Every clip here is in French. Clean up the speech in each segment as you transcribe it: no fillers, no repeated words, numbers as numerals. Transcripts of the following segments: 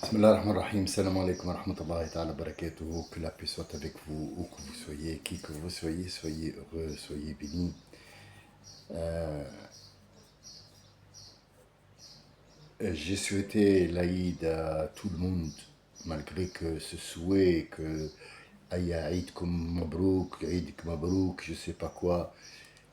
Bismillahirrahmanirrahim, salam alaikum wa rahmatullahi ta'ala barakatuhu, que la paix soit avec vous, où que vous soyez, qui que vous soyez, soyez heureux, soyez bénis. J'ai souhaité l'Aïd à tout le monde, malgré que ce souhait que Aïd comme Mabrouk, Aïd Mabrouk, je sais pas quoi,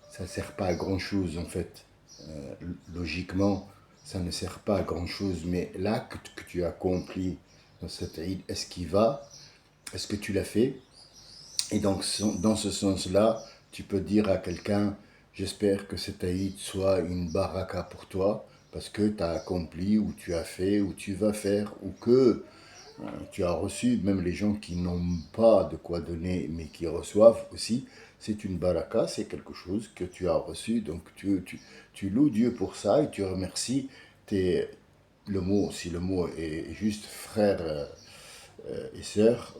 ça ne sert pas à grand chose en fait. Euh, Logiquement, ça ne sert pas à grand chose, mais l'acte que tu as accompli dans cette Aïd, est-ce qu'il va? Est-ce que tu l'as fait? Et donc, dans ce sens-là, tu peux dire à quelqu'un, j'espère que cet Aïd soit une baraka pour toi, parce que tu as accompli, ou tu as fait, ou tu vas faire, ou que tu as reçu, même les gens qui n'ont pas de quoi donner, mais qui reçoivent aussi, c'est une baraka, c'est quelque chose que tu as reçu, donc tu loues Dieu pour ça et tu remercies tes, le mot, si le mot est juste frère et sœurs,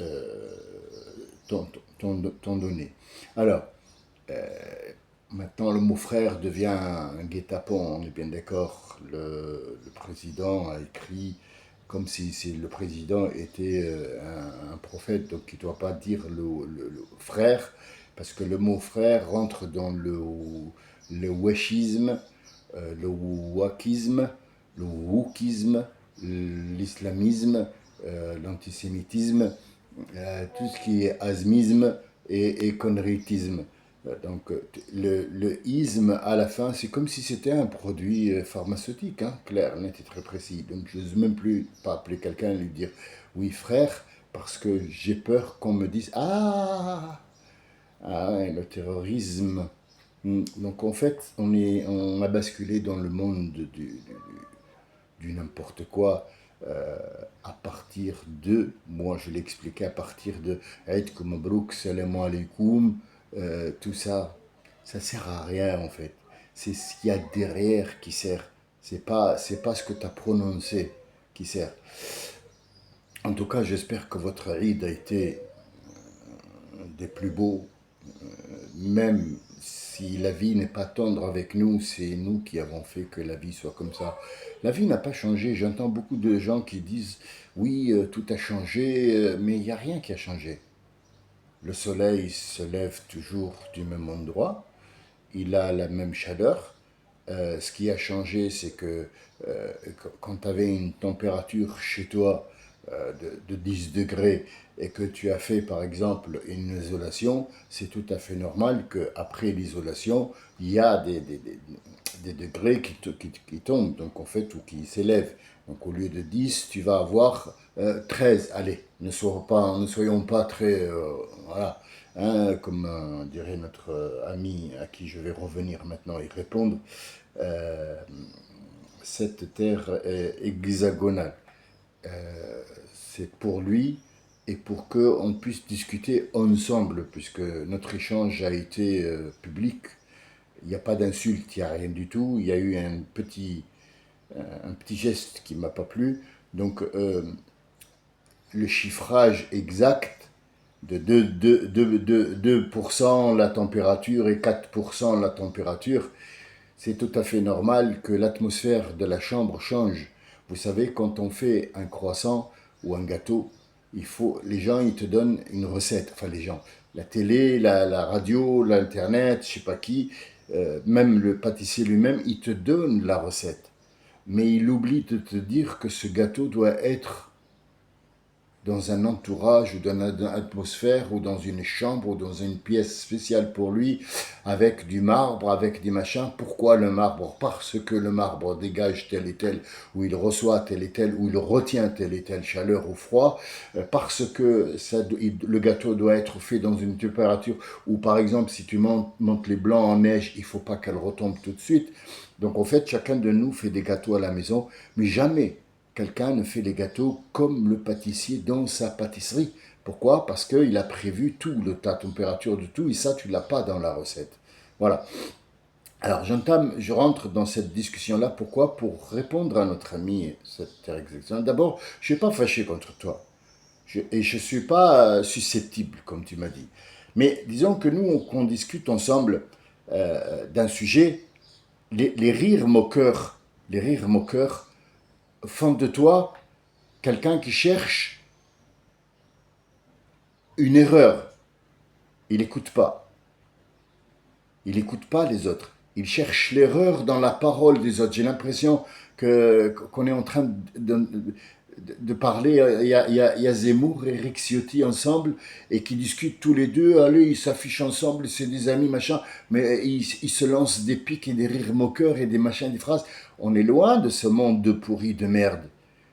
euh, t'ont donné. Alors, maintenant le mot frère devient un guet-apens, on est bien d'accord. Le président a écrit comme si le président était un prophète, donc il ne doit pas dire le frère, parce que le mot frère rentre dans le weshisme, le wakisme, le woukisme, l'islamisme, l'antisémitisme, tout ce qui est asmisme et connerytisme. Donc le isme à la fin, c'est comme si c'était un produit pharmaceutique, hein, clair, net et très précis. Donc je n'ose même plus pas appeler quelqu'un et lui dire oui frère, parce que j'ai peur qu'on me dise ah ouais, le terrorisme. Donc en fait, on a basculé dans le monde du n'importe quoi à partir de, moi je l'expliquais, à partir de Aïd Mabrouk, Salam alaikum, tout ça, ça sert à rien en fait. C'est ce qu'il y a derrière qui sert. C'est pas ce que tu as prononcé qui sert. En tout cas, j'espère que votre Aïd a été des plus beaux, même si la vie n'est pas tendre avec nous, c'est nous qui avons fait que la vie soit comme ça. La vie n'a pas changé. J'entends beaucoup de gens qui disent oui, tout a changé, mais il n'y a rien qui a changé. Le soleil se lève toujours du même endroit, il a la même chaleur. Ce qui a changé, c'est que quand tu avais une température chez toi de 10 degrés et que tu as fait par exemple une isolation, c'est tout à fait normal qu'après l'isolation, il y a des degrés qui tombent, donc en fait, ou qui s'élèvent. Donc au lieu de 10, tu vas avoir 13. Allez, ne soyons pas très... voilà. Hein, comme dirait notre ami à qui je vais revenir maintenant et répondre, euh, cette terre est hexagonale. C'est pour lui et pour qu'on puisse discuter ensemble, puisque notre échange a été public. Il n'y a pas d'insulte, il n'y a rien du tout. Il y a eu un petit geste qui ne m'a pas plu. Donc, le chiffrage exact de 2% la température et 4% la température, c'est tout à fait normal que l'atmosphère de la chambre change. Vous savez, quand on fait un croissant ou un gâteau, les gens, ils te donnent une recette. Enfin, les gens, la télé, la radio, l'internet, je sais pas qui, même le pâtissier lui-même, il te donne la recette. Mais il oublie de te dire que ce gâteau doit être dans un entourage ou dans une atmosphère ou dans une chambre ou dans une pièce spéciale pour lui avec du marbre, avec des machins. Pourquoi le marbre? Parce que le marbre dégage telle et telle, ou il reçoit telle et telle, ou il retient telle et telle chaleur ou froid, parce que le gâteau doit être fait dans une température où, par exemple, si tu montes les blancs en neige, il ne faut pas qu'elle retombe tout de suite. Donc en fait, chacun de nous fait des gâteaux à la maison, mais jamais quelqu'un ne fait les gâteaux comme le pâtissier dans sa pâtisserie. Pourquoi? Parce qu'il a prévu tout, la température de tout, et ça, tu ne l'as pas dans la recette. Voilà. Alors, je rentre dans cette discussion-là. Pourquoi? Pour répondre à notre ami, cette exaction. D'abord, je ne suis pas fâché contre toi. Et je ne suis pas susceptible, comme tu m'as dit. Mais disons que nous, qu'on discute ensemble d'un sujet, les rires moqueurs font de toi quelqu'un qui cherche une erreur, il n'écoute pas. Il n'écoute pas les autres. Il cherche l'erreur dans la parole des autres. J'ai l'impression qu'on est en train de parler. Il y a Zemmour et Rick Ciotti ensemble et qui discutent tous les deux. Allez, ils s'affichent ensemble, c'est des amis, machin. Mais ils se lancent des pics et des rires moqueurs et des machins, des phrases. On est loin de ce monde de pourri, de merde.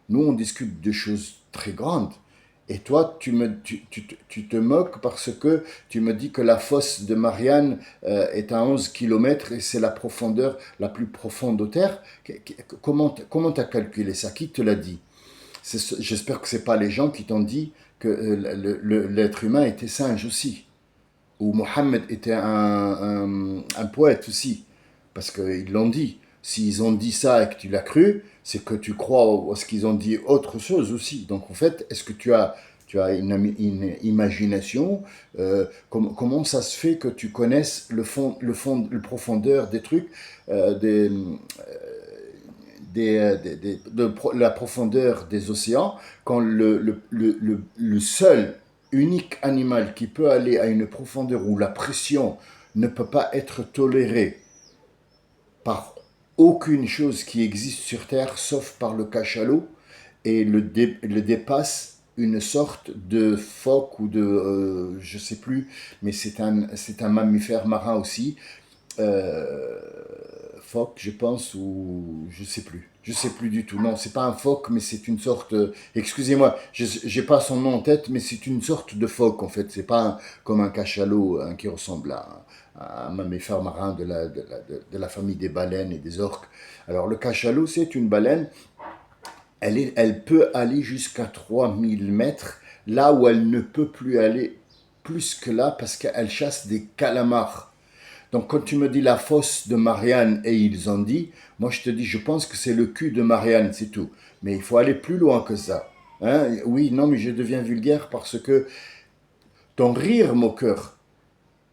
Nous, on discute de choses très grandes. Et toi, tu te moques parce que tu me dis que la fosse de Marianne est à 11 kilomètres et c'est la profondeur la plus profonde de terre. Comment tu as calculé ça? Qui te l'a dit? J'espère que ce n'est pas les gens qui t'ont dit que l'être humain était singe aussi. Ou Mohammed était un poète aussi. Parce qu'ils l'ont dit. S'ils ont dit ça et que tu l'as cru, c'est que tu crois à ce qu'ils ont dit autre chose aussi. Donc en fait, est-ce que tu as une imagination comment ça se fait que tu connaisses le profondeur des trucs, la profondeur des océans, quand le seul, unique animal qui peut aller à une profondeur où la pression ne peut pas être tolérée par aucune chose qui existe sur Terre, sauf par le cachalot, et le dépasse une sorte de phoque ou de, je sais plus, mais c'est un mammifère marin aussi, euh, phoque, je pense, ou je sais plus. Je sais plus du tout. Non, c'est pas un phoque, mais c'est une sorte. Excusez-moi, j'ai pas son nom en tête, mais c'est une sorte de phoque en fait. C'est pas comme un cachalot qui ressemble à un mammifère marin de la famille des baleines et des orques. Alors le cachalot, c'est une baleine. Elle peut aller jusqu'à 3000 mètres, là où elle ne peut plus aller plus que là parce qu'elle chasse des calamars. Donc quand tu me dis la fosse de Marianne et ils ont dit, moi je te dis, je pense que c'est le cul de Marianne, c'est tout. Mais il faut aller plus loin que ça. Hein? Oui, non, mais je deviens vulgaire parce que ton rire moqueur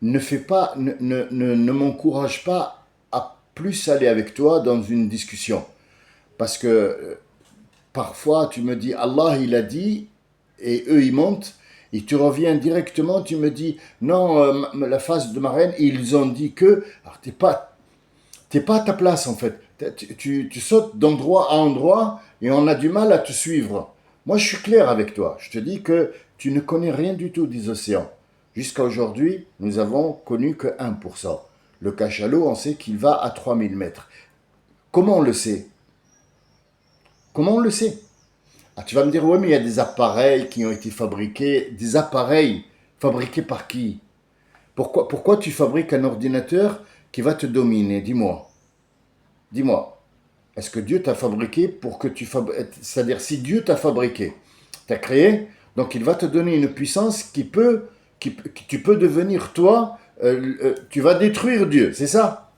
ne fait pas, ne m'encourage pas à plus aller avec toi dans une discussion. Parce que parfois tu me dis, Allah il a dit, et eux ils montent, et tu reviens directement, tu me dis, non, la phase de Marianne, ils ont dit que, alors t'es pas à ta place en fait. Tu sautes d'endroit à endroit et on a du mal à te suivre. Moi, je suis clair avec toi. Je te dis que tu ne connais rien du tout des océans. Jusqu'à aujourd'hui, nous avons connu que 1%. Le cachalot, on sait qu'il va à 3000 mètres. Comment on le sait? Comment on le sait? Ah, tu vas me dire, oui, mais il y a des appareils qui ont été fabriqués. Des appareils fabriqués par qui? Pourquoi tu fabriques un ordinateur qui va te dominer? Dis-moi. Dis-moi. Est-ce que Dieu t'a fabriqué pour que tu fabriques. C'est-à-dire, si Dieu t'a fabriqué, t'a créé, donc il va te donner une puissance que tu peux devenir toi, tu vas détruire Dieu, c'est ça?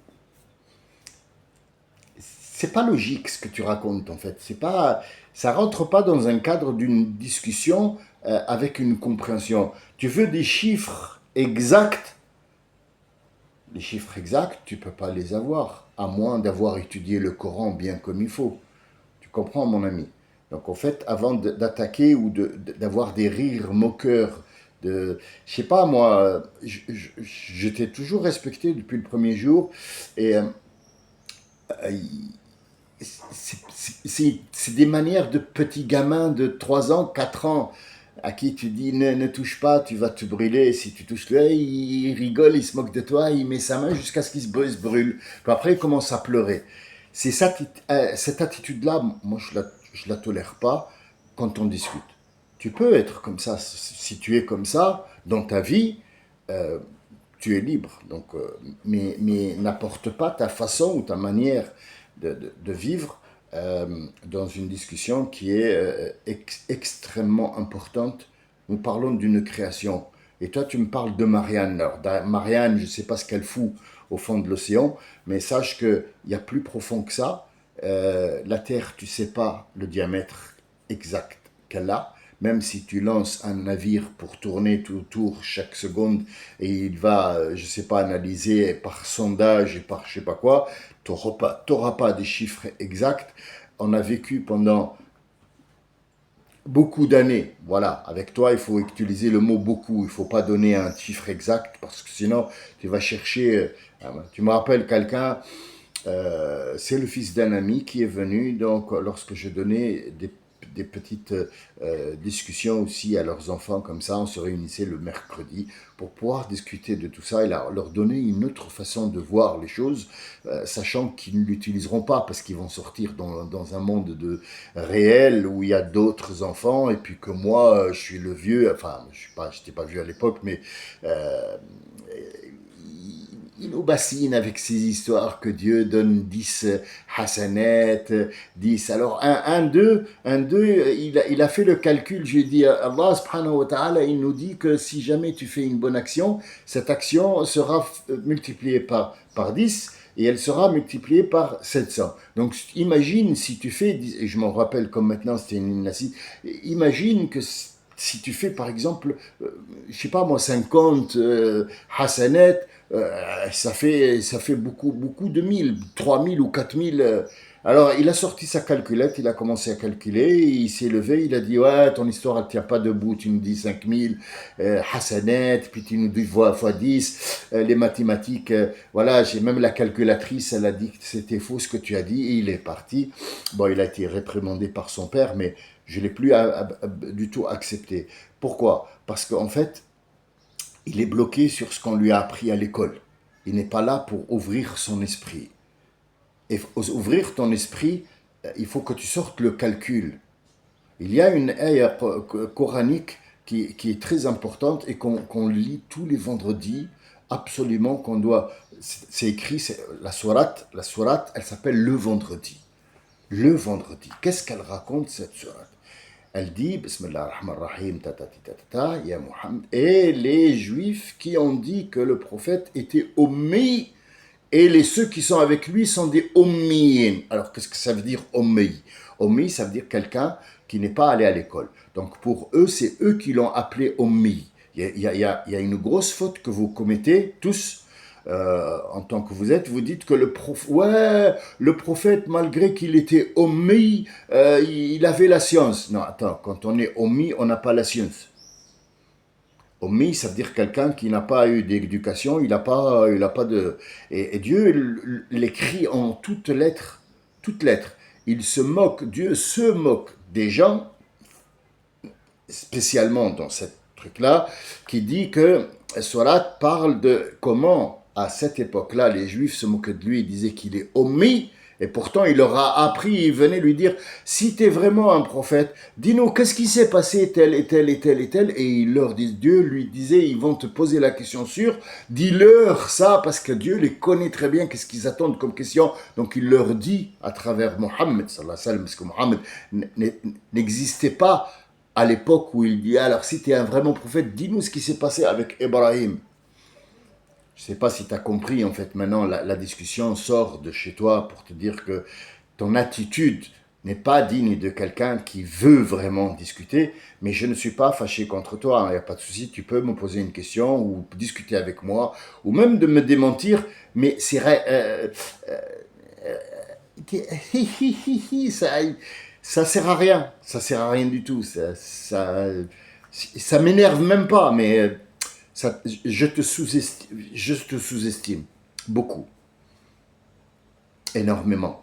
C'est pas logique ce que tu racontes en fait. C'est pas, ça rentre pas dans un cadre d'une discussion avec une compréhension. Tu veux des chiffres exacts. Les chiffres exacts, tu peux pas les avoir, à moins d'avoir étudié le Coran bien comme il faut. Tu comprends, mon ami? Donc, en fait, avant d'attaquer ou d'avoir des rires moqueurs, je sais pas, moi, je t'ai toujours respecté depuis le premier jour, et c'est des manières de petits gamins de 3 ans, 4 ans, à qui tu dis ne touche pas, tu vas te brûler. Si tu touches le, il rigole, il se moque de toi, il met sa main jusqu'à ce qu'il se brûle. Puis après, il commence à pleurer. C'est ça, cette attitude-là, moi, je la tolère pas quand on discute. Tu peux être comme ça, si tu es comme ça dans ta vie, euh, tu es libre. Donc, mais n'apporte pas ta façon ou ta manière de vivre dans une discussion qui est extrêmement importante. Nous parlons d'une création. Et toi, tu me parles de Marianne. Alors, Marianne, je ne sais pas ce qu'elle fout au fond de l'océan, mais sache qu'il y a plus profond que ça. La Terre, tu ne sais pas le diamètre exact qu'elle a. Même si tu lances un navire pour tourner tout autour chaque seconde et il va, je ne sais pas, analyser par sondage et par je ne sais pas quoi, tu n'auras pas des chiffres exacts. On a vécu pendant beaucoup d'années. Voilà, avec toi, il faut utiliser le mot beaucoup. Il ne faut pas donner un chiffre exact parce que sinon, tu vas chercher. Tu me rappelles quelqu'un, c'est le fils d'un ami qui est venu, donc lorsque je donnais des petites discussions aussi à leurs enfants, comme ça, on se réunissait le mercredi pour pouvoir discuter de tout ça et leur donner une autre façon de voir les choses, sachant qu'ils ne l'utiliseront pas parce qu'ils vont sortir dans un monde réel où il y a d'autres enfants et puis que moi, je suis le vieux, enfin, je n'étais pas vieux à l'époque, mais euh, il nous bassine avec ces histoires que Dieu donne 10 hasanat, 10. Alors, un deux il a fait le calcul. J'ai dit, Allah subhanahu wa ta'ala, il nous dit que si jamais tu fais une bonne action, cette action sera multipliée par 10 et elle sera multipliée par 700. Donc, imagine si tu fais, et je m'en rappelle comme maintenant, c'était une nasi, imagine que si tu fais par exemple, je sais pas moi, 50 hasanat, ça fait beaucoup, beaucoup de mille, 3000 ou 4000. Alors, il a sorti sa calculette, il a commencé à calculer, il s'est levé, il a dit, ouais, ton histoire, elle tient pas debout, tu nous dis 5000 hasanat, puis tu nous dis fois 10, les mathématiques, voilà, j'ai même la calculatrice, elle a dit que c'était faux ce que tu as dit, et il est parti. Bon, il a été réprimandé par son père, mais je ne l'ai plus du tout accepté. Pourquoi? Parce qu'en fait, il est bloqué sur ce qu'on lui a appris à l'école. Il n'est pas là pour ouvrir son esprit. Et ouvrir ton esprit, il faut que tu sortes le calcul. Il y a une ayah coranique qui est très importante et qu'on lit tous les vendredis, absolument qu'on doit. C'est écrit, c'est la sourate, elle s'appelle le vendredi. Le vendredi. Qu'est-ce qu'elle raconte cette sourate? Elle dit, Bismillah ar-Rahman ar-Rahim, ya Muhammad. Et les juifs qui ont dit que le prophète était ummi, et ceux qui sont avec lui sont des ummiyin. Alors, qu'est-ce que ça veut dire ummi? Ummi, ça veut dire quelqu'un qui n'est pas allé à l'école. Donc, pour eux, c'est eux qui l'ont appelé ummi. Il y a une grosse faute que vous commettez tous en tant que vous êtes, vous dites que le prophète, malgré qu'il était ommi, il avait la science. Non, attends, quand on est ommi, on n'a pas la science. Ommi, ça veut dire quelqu'un qui n'a pas eu d'éducation, il n'a pas de... Et Dieu l'écrit en toutes lettres, toutes lettres. Il se moque, Dieu se moque des gens, spécialement dans ce truc-là, qui dit que Surat parle de comment, à cette époque-là, les Juifs se moquaient de lui, ils disaient qu'il est ommi, et pourtant il leur a appris, il venait lui dire, si tu es vraiment un prophète, dis-nous, qu'est-ce qui s'est passé, tel et tel et tel et tel, et il leur dit, Dieu lui disait, ils vont te poser la question sûre, dis-leur ça, parce que Dieu les connaît très bien, qu'est-ce qu'ils attendent comme question, donc il leur dit, à travers Mohammed, sallallahu alayhi wa sallam, parce que Mohammed n'existait pas, à l'époque où il dit, alors si tu es un vraiment prophète, dis-nous ce qui s'est passé avec Ibrahim. Je ne sais pas si tu as compris, en fait, maintenant, la discussion sort de chez toi pour te dire que ton attitude n'est pas digne de quelqu'un qui veut vraiment discuter, mais je ne suis pas fâché contre toi, il n'y a pas de souci, tu peux me poser une question ou discuter avec moi, ou même de me démentir, mais c'est... ça, ça sert à rien, ça sert à rien du tout, ça m'énerve même pas, mais je te sous-estime beaucoup, énormément.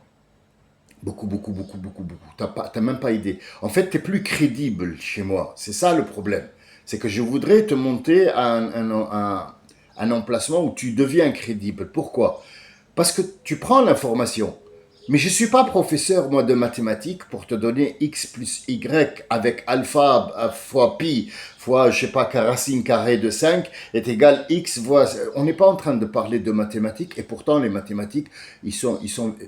Beaucoup, beaucoup, beaucoup, beaucoup, beaucoup. T'as même pas idée. En fait, t'es plus crédible chez moi. C'est ça le problème. C'est que je voudrais te monter à un emplacement où tu deviens crédible. Pourquoi? Parce que tu prends l'information. Mais je ne suis pas professeur, moi, de mathématiques pour te donner x plus y avec alpha fois pi fois, je sais pas, racine carrée de 5 est égal x fois... On n'est pas en train de parler de mathématiques et pourtant les mathématiques, ils sont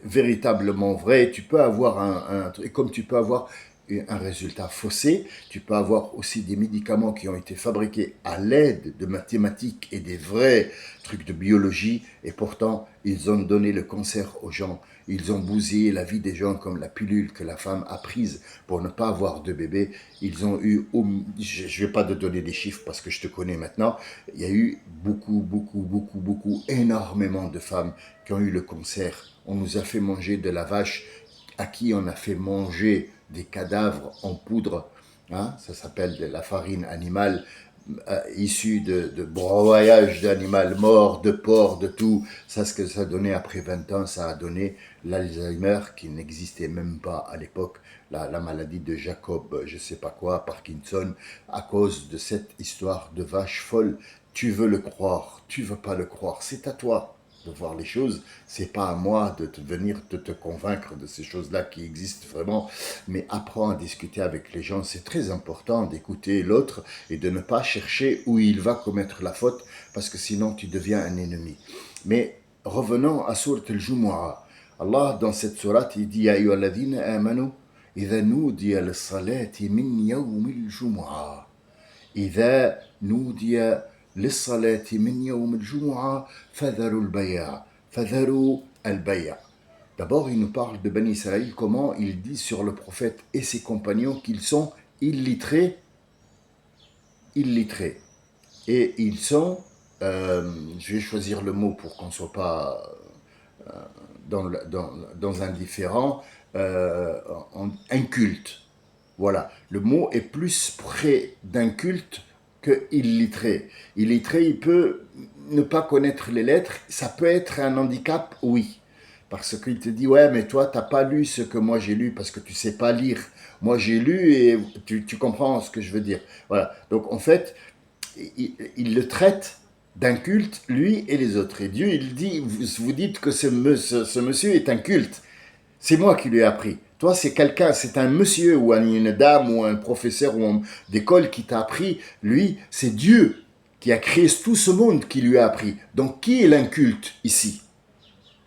véritablement vrais. Tu peux avoir un truc, comme tu peux avoir un résultat faussé. Tu peux avoir aussi des médicaments qui ont été fabriqués à l'aide de mathématiques et des vrais trucs de biologie et pourtant ils ont donné le cancer aux gens. Ils ont bousillé la vie des gens comme la pilule que la femme a prise pour ne pas avoir de bébé. Ils ont eu, je ne vais pas te donner des chiffres parce que je te connais maintenant, il y a eu beaucoup, beaucoup, beaucoup, beaucoup, énormément de femmes qui ont eu le cancer. On nous a fait manger de la vache à qui on a fait manger des cadavres en poudre hein, ça s'appelle de la farine animale issue de broyage d'animal mort, de porc, de tout. Ça, ce que ça donnait après 20 ans, ça a donné l'Alzheimer qui n'existait même pas à l'époque, la maladie de Jacob, je sais pas quoi, Parkinson, à cause de cette histoire de vache folle. Tu veux le croire, tu veux pas le croire, c'est à toi de voir les choses, c'est pas à moi de te venir de te convaincre de ces choses-là qui existent vraiment, mais apprends à discuter avec les gens, c'est très important d'écouter l'autre et de ne pas chercher où il va commettre la faute, parce que sinon tu deviens un ennemi. Mais revenons à Sourate al-Jumu'ah. Allah, dans cette sourate, il dit « Ya ayyuhalladhina amanu, idha nudiya lis-salati min yawmil jumu'ah » إذا نودي للصلاة من يوم الجمعة فذروا البيع فذروا البيع. D'abord, il nous parle de Bani Israël, comment il dit sur le prophète et ses compagnons qu'ils sont illettrés, illettrés. Et ils sont, je vais choisir le mot pour qu'on ne soit pas dans un différent, inculte. Voilà, le mot est plus près d'un culte que illettré. Illettré, il peut ne pas connaître les lettres, ça peut être un handicap, oui. Parce qu'il te dit, ouais, mais toi, t'as pas lu ce que moi j'ai lu parce que tu sais pas lire. Moi, j'ai lu et tu comprends ce que je veux dire. Voilà, donc en fait, il le traite d'inculte, lui et les autres. Et Dieu, il dit, vous dites que ce monsieur est un culte. C'est moi qui lui ai appris. Toi, c'est quelqu'un, c'est un monsieur ou une dame ou un professeur ou d'école qui t'a appris. Lui, c'est Dieu qui a créé tout ce monde qui lui a appris. Donc, qui est l'inculte ici?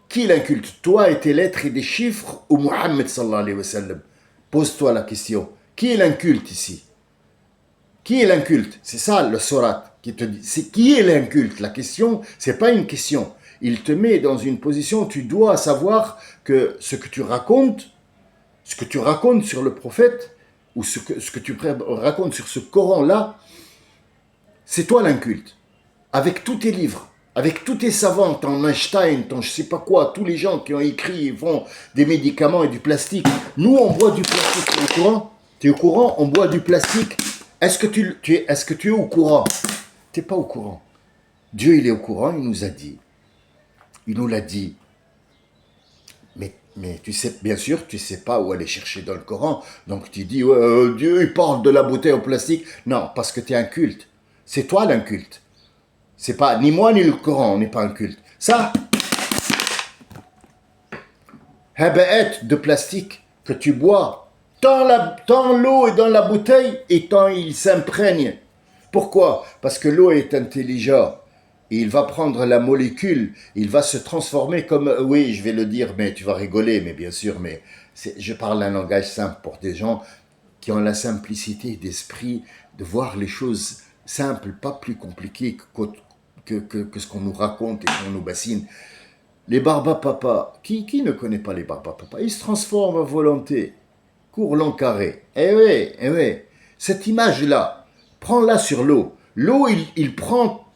Qui est l'inculte? Toi et tes lettres et des chiffres ou Mohammed sallallahu alayhi wa sallam? Pose-toi la question. Qui est l'inculte ici? Qui est l'inculte? C'est ça le sourate qui te dit. C'est qui est l'inculte? La question, c'est pas une question. Il te met dans une position où tu dois savoir que ce que tu racontes sur le prophète, ou ce que tu racontes sur ce Coran-là, c'est toi l'inculte. Avec tous tes livres, avec tous tes savants, ton Einstein, ton je sais pas quoi, tous les gens qui ont écrit et font des médicaments et du plastique. Nous, on boit du plastique. Tu es au courant? Tu es au courant? On boit du plastique. Est-ce que tu es au courant? Tu n'es pas au courant. Dieu, il est au courant, il nous a dit. Il nous l'a dit. Mais tu sais, bien sûr, tu sais pas où aller chercher dans le Coran. Donc tu dis, ouais, Dieu, il parle de la bouteille en plastique. Non, parce que tu es un culte. C'est toi l'inculte. C'est pas ni moi ni le Coran, on n'est pas un culte. Ça, haba'at de plastique que tu bois, tant l'eau est dans la bouteille et tant il s'imprègne. Pourquoi? Parce que l'eau est intelligente. Il va prendre la molécule, il va se transformer comme, oui, je vais le dire, mais tu vas rigoler, mais bien sûr, mais je parle un langage simple pour des gens qui ont la simplicité d'esprit, de voir les choses simples, pas plus compliquées que ce qu'on nous raconte et qu'on nous bassine. Les barbapapas, qui ne connaît pas les barbapapas? Ils se transforment à volonté, court long carré. Eh oui, cette image-là, prends-la sur l'eau. L'eau, il prend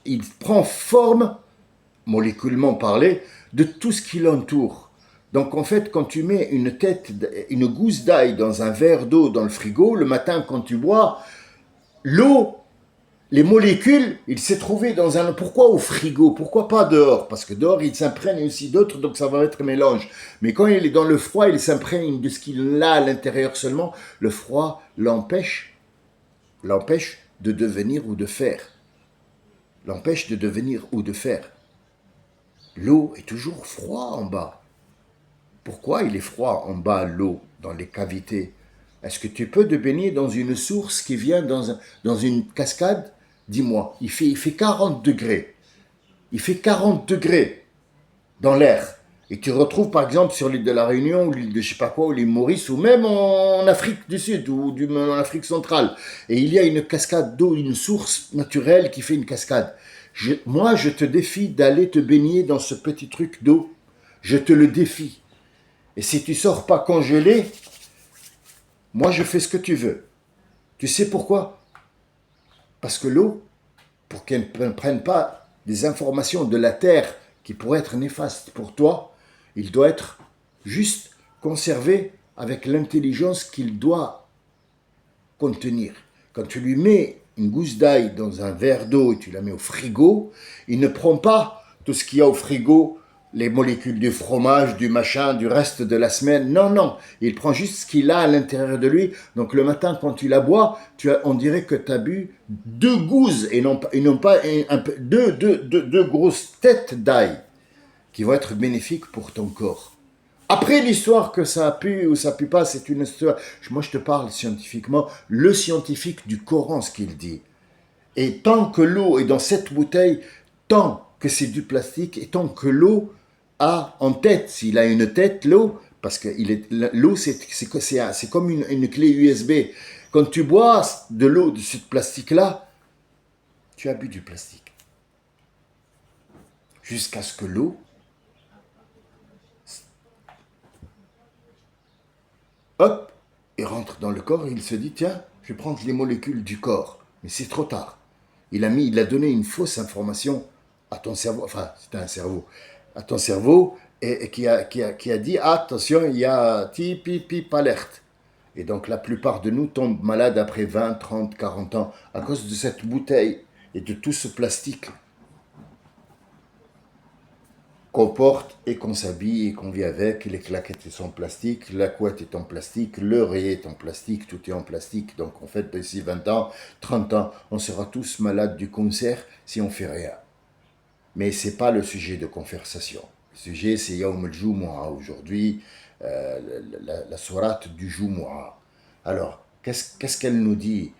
forme, moléculairement parlé, de tout ce qui l'entoure. Donc en fait, quand tu mets une gousse d'ail dans un verre d'eau dans le frigo, le matin quand tu bois, l'eau, les molécules, il s'est trouvé dans un... Pourquoi au frigo? Pourquoi pas dehors? Parce que dehors, il s'imprègne aussi d'autres, donc ça va être un mélange. Mais quand il est dans le froid, il s'imprègne de ce qu'il a à l'intérieur seulement. Le froid l'empêche de devenir ou de faire. L'empêche de devenir ou de faire. L'eau est toujours froide en bas. Pourquoi il est froid en bas, l'eau, dans les cavités? Est-ce que tu peux te baigner dans une source qui vient dans une cascade? Dis-moi, il fait 40 degrés. Il fait 40 degrés dans l'air. Et tu retrouves par exemple sur l'île de la Réunion, ou l'île de je sais pas quoi, ou l'île Maurice, ou même en Afrique du Sud, ou en Afrique centrale. Et il y a une cascade d'eau, une source naturelle qui fait une cascade. Moi, je te défie d'aller te baigner dans ce petit truc d'eau. Je te le défie. Et si tu sors pas congelé, moi je fais ce que tu veux. Tu sais pourquoi? Parce que l'eau, pour qu'elle ne prenne pas des informations de la terre qui pourraient être néfastes pour toi, il doit être juste conservé avec l'intelligence qu'il doit contenir. Quand tu lui mets une gousse d'ail dans un verre d'eau et tu la mets au frigo, il ne prend pas tout ce qu'il y a au frigo, les molécules du fromage, du machin, du reste de la semaine. Non, non, il prend juste ce qu'il a à l'intérieur de lui. Donc le matin, quand tu la bois, on dirait que tu as bu deux gousses et non pas deux grosses têtes d'ail qui vont être bénéfiques pour ton corps. Après l'histoire que ça a pu ou ça pue pas, c'est une histoire. Moi, je te parle scientifiquement, le scientifique du Coran, ce qu'il dit. Et tant que l'eau est dans cette bouteille, tant que c'est du plastique, et tant que l'eau a en tête, s'il a une tête, l'eau, parce que l'eau, c'est comme une clé USB. Quand tu bois de l'eau de ce plastique-là, tu as bu du plastique. Jusqu'à ce que l'eau, hop, il rentre dans le corps et il se dit, tiens, je vais prendre les molécules du corps. Mais c'est trop tard. Il a donné une fausse information à ton cerveau, enfin, c'était un cerveau, à ton cerveau, et qui a dit, attention, il y a pip, alerte. Et donc la plupart de nous tombent malades après 20, 30, 40 ans à cause de cette bouteille et de tout ce plastique qu'on porte et qu'on s'habille et qu'on vit avec. Les claquettes sont en plastique, la couette est en plastique, l'oreiller est en plastique, tout est en plastique. Donc en fait, d'ici 20 ans, 30 ans, on sera tous malades du cancer si on fait rien. Mais ce n'est pas le sujet de conversation. Le sujet, c'est Yawm al-Jumu'ah aujourd'hui, la sourate du Jumu'ah. Alors, qu'est-ce qu'elle nous dit?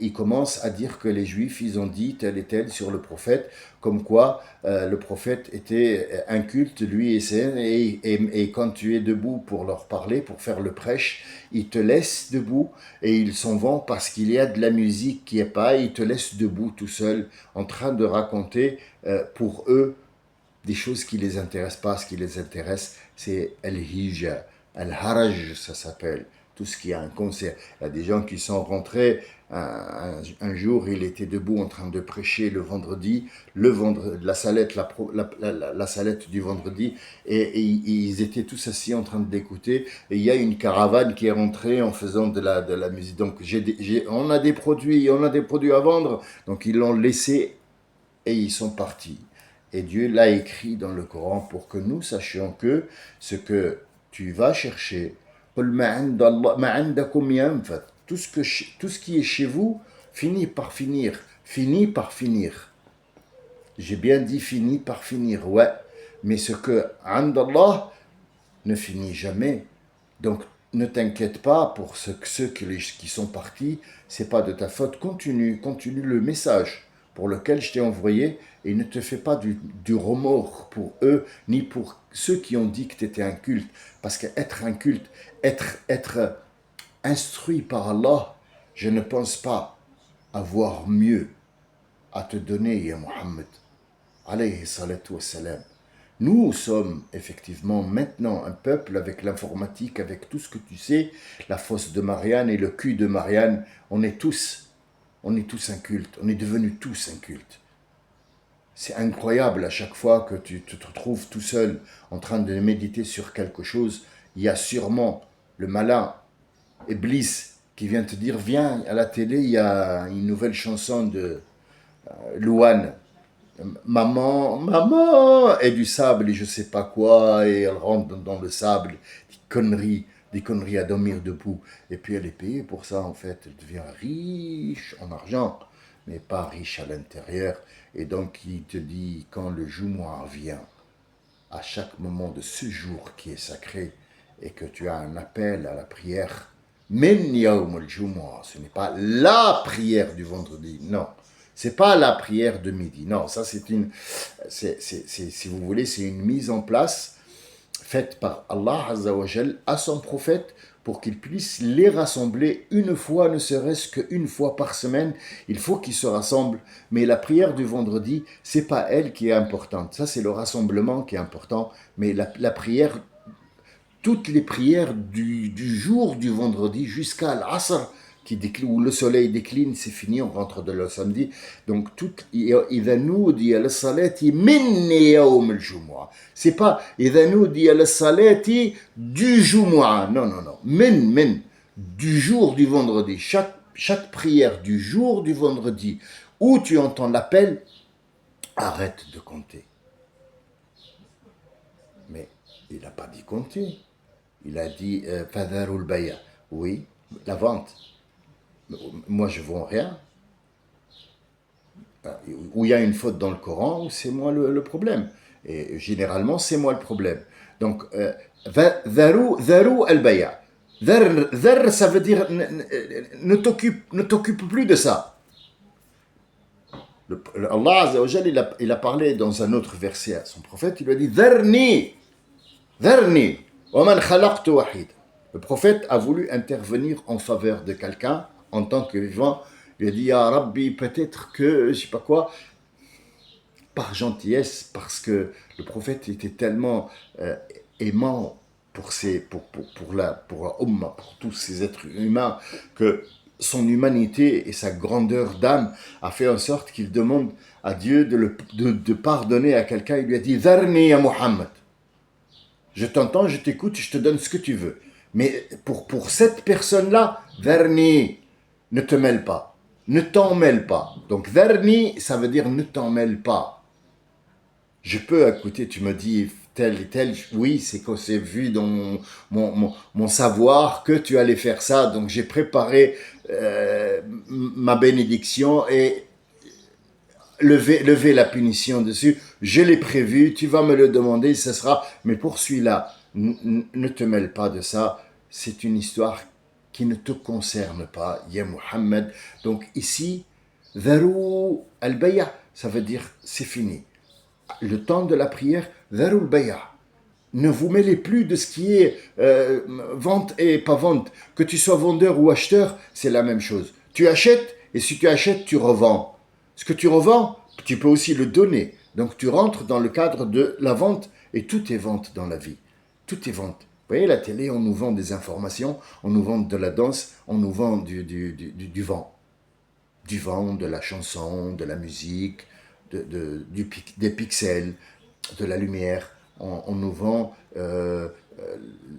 Il commence à dire que les Juifs, ils ont dit tel et tel sur le prophète, comme quoi le prophète était inculte, lui et quand tu es debout pour leur parler, pour faire le prêche, ils te laissent debout et ils s'en vont parce qu'il y a de la musique qui est pas, ils te laissent debout tout seul en train de raconter pour eux des choses qui les intéressent pas. Ce qui les intéresse, c'est al-hija, al-haraj, ça s'appelle. Tout ce qui a un concert. Il y a des gens qui sont rentrés, un jour, il était debout en train de prêcher le vendredi, la salette du vendredi, et ils étaient tous assis en train d'écouter, et il y a une caravane qui est rentrée en faisant de la musique. Donc on a des produits à vendre, donc ils l'ont laissé et ils sont partis. Et Dieu l'a écrit dans le Coran pour que nous sachions que ce que tu vas chercher, tout ce qui est chez vous finit par finir. J'ai bien dit finit par finir, ouais. Mais ce que Andallah ne finit jamais. Donc ne t'inquiète pas pour ceux qui sont partis, c'est pas de ta faute. Continue le message pour lequel je t'ai envoyé et ne te fais pas du remords pour eux, ni pour ceux qui ont dit que tu étais inculte. Parce qu'être inculte, être instruit par Allah, je ne pense pas avoir mieux à te donner, ya Muhammad. Alayhi salatu wassalam. Nous sommes effectivement maintenant un peuple avec l'informatique, avec tout ce que tu sais, la fosse de Marianne et le cul de Marianne, on est tous incultes, on est devenus tous incultes. C'est incroyable à chaque fois que tu te trouves tout seul en train de méditer sur quelque chose, il y a sûrement le malin Iblis qui vient te dire, viens à la télé, il y a une nouvelle chanson de Louane. Maman, et du sable et je sais pas quoi, et elle rentre dans le sable, des conneries à dormir debout. Et puis elle est payée pour ça en fait, elle devient riche en argent, mais pas riche à l'intérieur. Et donc il te dit, quand le Jumu'ah vient, à chaque moment de ce jour qui est sacré, et que tu as un appel à la prière, min yawm al-Jumu'ah, ce n'est pas la prière du vendredi, non. C'est pas la prière de midi. Non, ça si vous voulez, c'est une mise en place faite par Allah Azza wa Jal à son prophète pour qu'il puisse les rassembler une fois, ne serait-ce qu'une fois par semaine. Il faut qu'ils se rassemblent. Mais la prière du vendredi, c'est pas elle qui est importante. Ça, c'est le rassemblement qui est important. Mais la prière, toutes les prières du jour du vendredi jusqu'à l'Asr, où le soleil décline, c'est fini, on rentre de le samedi. Donc, إِذَا نُودِيَ لِلصَّلَاةِ مِنْ يَوْمِ الْجُمُعَةِ. C'est pas إِذَا نُودِيَ لِلصَّلَاةِ du Jumu'ah. Non. Du jour du vendredi. Chaque chaque prière du jour du vendredi où tu entends l'appel, arrête de compter. Mais il n'a pas dit compter. Il a dit Fadharul Baya. Oui, la vente. Moi, je ne vends rien. Où il y a une faute dans le Coran, c'est moi le problème. Et généralement, c'est moi le problème. Donc, Dharu al-Baya. Dhar, ça veut dire ne t'occupe plus de ça. Allah Azza wa Jalla, il a parlé dans un autre verset à son prophète, il lui a dit Dharni, wa man khalaqtu wahid. Le prophète a voulu intervenir en faveur de quelqu'un en tant que vivant. Il a dit Ya Rabbi, peut-être que, je sais pas quoi, par gentillesse, parce que le prophète était tellement aimant pour la Ummah, pour tous ces êtres humains, que son humanité et sa grandeur d'âme a fait en sorte qu'il demande à Dieu de pardonner à quelqu'un. Il lui a dit Dharni ya Muhammad. Je t'entends, je t'écoute, je te donne ce que tu veux. Mais pour cette personne-là, Dharni, ne te mêle pas. Ne t'en mêle pas. Donc, Dharni, ça veut dire ne t'en mêle pas. Je peux écouter, tu me dis tel et tel, oui, c'est qu'on s'est vu dans mon savoir que tu allais faire ça, donc j'ai préparé ma bénédiction et lever la punition dessus, je l'ai prévu, tu vas me le demander, ce sera, mais pour celui-là, ne te mêle pas de ça, c'est une histoire qui ne te concerne pas, ya Muhammad. Donc ici, Dharu al-Baya, ça veut dire c'est fini. Le temps de la prière, Dharu al-Baya. Ne vous mêlez plus de ce qui est vente et pas vente. Que tu sois vendeur ou acheteur, c'est la même chose. Tu achètes et si tu achètes, tu revends. Ce que tu revends, tu peux aussi le donner. Donc tu rentres dans le cadre de la vente et tout est vente dans la vie. Tout est vente. Vous voyez, la télé, on nous vend des informations, on nous vend de la danse, on nous vend du vent. Du vent, de la chanson, de la musique, des pixels, de la lumière. On nous vend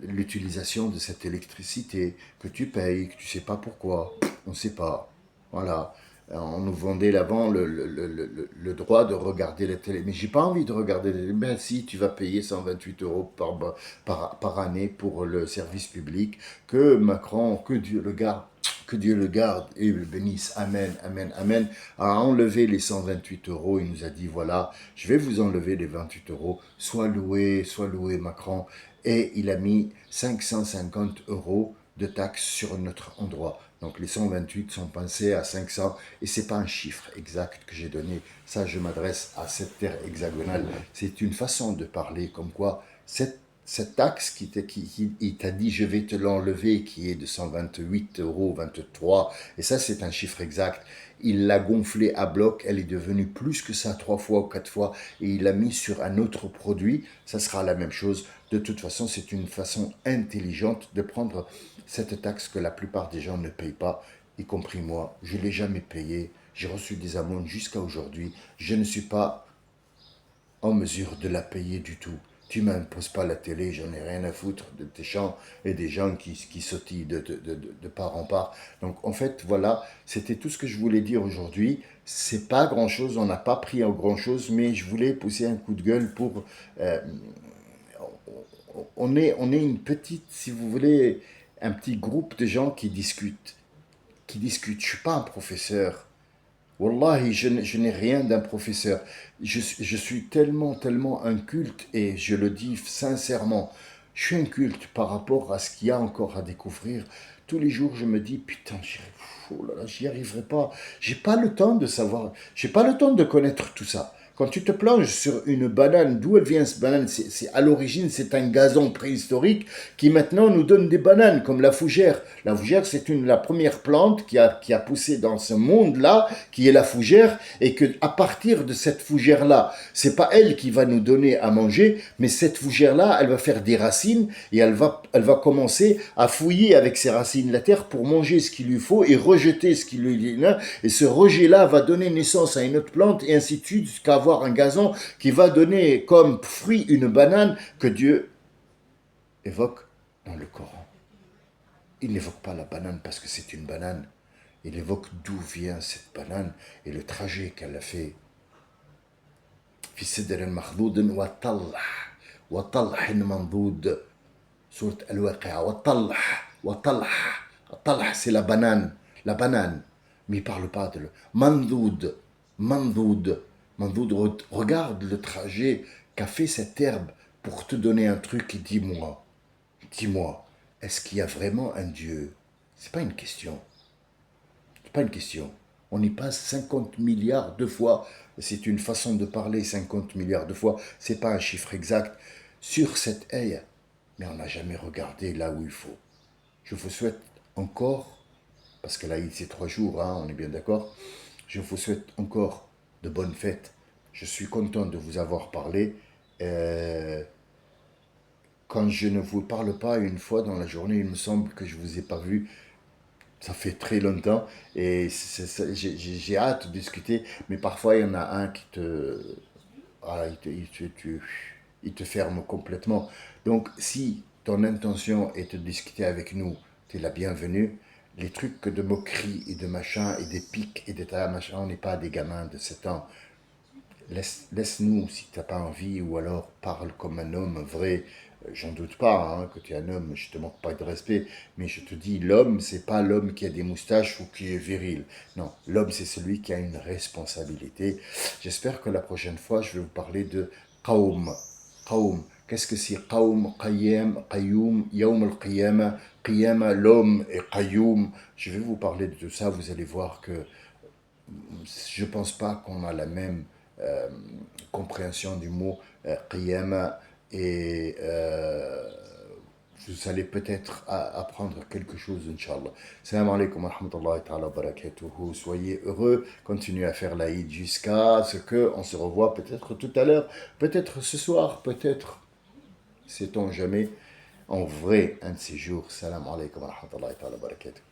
l'utilisation de cette électricité que tu payes, que tu ne sais pas pourquoi. On ne sait pas. Voilà. On nous vendait avant le droit de regarder la télé. Mais j'ai pas envie de regarder la télé. Ben si, tu vas payer 128 euros par année pour le service public. Que Macron, que Dieu le garde et le bénisse. Amen, amen, amen. A enlevé les 128 euros. Il nous a dit, voilà, je vais vous enlever les 28 euros. Sois loué Macron. Et il a mis 550 euros de taxes sur notre endroit. Donc les 128 sont passés à 500 et ce n'est pas un chiffre exact que j'ai donné. Ça, je m'adresse à cette terre hexagonale. C'est une façon de parler comme quoi cette taxe il t'a dit je vais te l'enlever qui est de 128 euros 23 et ça c'est un chiffre exact. Il l'a gonflé à bloc, elle est devenue plus que ça 3 fois ou 4 fois et il l'a mis sur un autre produit, ça sera la même chose. De toute façon, c'est une façon intelligente de prendre cette taxe que la plupart des gens ne payent pas, y compris moi. Je ne l'ai jamais payée, j'ai reçu des amendes jusqu'à aujourd'hui, je ne suis pas en mesure de la payer du tout. Tu ne m'imposes pas la télé, j'en ai rien à foutre de tes chants et des gens qui sautillent de part en part. Donc en fait, voilà, c'était tout ce que je voulais dire aujourd'hui. C'est pas grand-chose, on n'a pas pris à grand-chose, mais je voulais pousser un coup de gueule pour... on est une petite, si vous voulez, un petit groupe de gens qui discutent. Je ne suis pas un professeur. Wallahi, je n'ai rien d'un professeur. Je suis tellement inculte, et je le dis sincèrement, je suis inculte par rapport à ce qu'il y a encore à découvrir. Tous les jours, je me dis, putain, j'y arriverai pas. J'ai pas le temps de savoir, j'ai pas le temps de connaître tout ça. Quand tu te plonges sur une banane, d'où elle vient cette banane? À l'origine, c'est un gazon préhistorique qui maintenant nous donne des bananes, comme la fougère. La fougère, c'est la première plante qui a poussé dans ce monde-là, qui est la fougère, et que à partir de cette fougère-là, c'est pas elle qui va nous donner à manger, mais cette fougère-là, elle va faire des racines, et elle va commencer à fouiller avec ses racines la terre pour manger ce qu'il lui faut et rejeter ce qui lui est. Et ce rejet-là va donner naissance à une autre plante, et ainsi de suite, jusqu'à avoir un gazon qui va donner comme fruit une banane que Dieu évoque dans le Coran. Il n'évoque pas la banane parce que c'est une banane. Il évoque d'où vient cette banane et le trajet qu'elle a fait. في سدر مخضود وطلح منضود سورة الواقعة وطلح الطلح c'est la banane mais il parle pas de mandoud regarde le trajet qu'a fait cette herbe pour te donner un truc et dis-moi est-ce qu'il y a vraiment un Dieu? C'est pas une question. C'est pas une question. On y passe 50 milliards de fois. C'est une façon de parler 50 milliards de fois. C'est pas un chiffre exact sur cette haie. Mais on n'a jamais regardé là où il faut. Je vous souhaite encore, parce que l'Aïd c'est 3 jours, hein, on est bien d'accord. Je vous souhaite encore de bonnes fêtes. Je suis content de vous avoir parlé. Quand je ne vous parle pas une fois dans la journée, il me semble que je ne vous ai pas vu. Ça fait très longtemps et j'ai hâte de discuter, mais parfois il y en a un qui te, voilà, il te ferme complètement. Donc si ton intention est de discuter avec nous, tu es la bienvenue. Les trucs de moquerie et de machin et des pics et des tas machin, on n'est pas des gamins de 7 ans. Laisse-nous si tu n'as pas envie, ou alors parle comme un homme vrai. J'en doute pas hein, que tu es un homme, je te manque pas de respect, mais je te dis, l'homme, c'est pas l'homme qui a des moustaches ou qui est viril. Non, l'homme, c'est celui qui a une responsabilité. J'espère que la prochaine fois, je vais vous parler de Qawm. Qawm. Qu'est-ce que c'est Qawm, Qayyam, Qayoum, Yawm al-Qiyama, Qiyama, l'homme et Qayoum. Je vais vous parler de tout ça, vous allez voir que je ne pense pas qu'on a la même euh, compréhension du mot qiyama et vous allez peut-être apprendre quelque chose, Inch'Allah. Salam alaikum wa rahmatullahi wa barakatuhu. Soyez heureux, continuez à faire l'Aïd jusqu'à ce qu'on se revoie peut-être tout à l'heure, peut-être ce soir, peut-être, sait-on jamais, en vrai, un de ces jours. Salam alaikum wa rahmatullahi wa barakatuhu.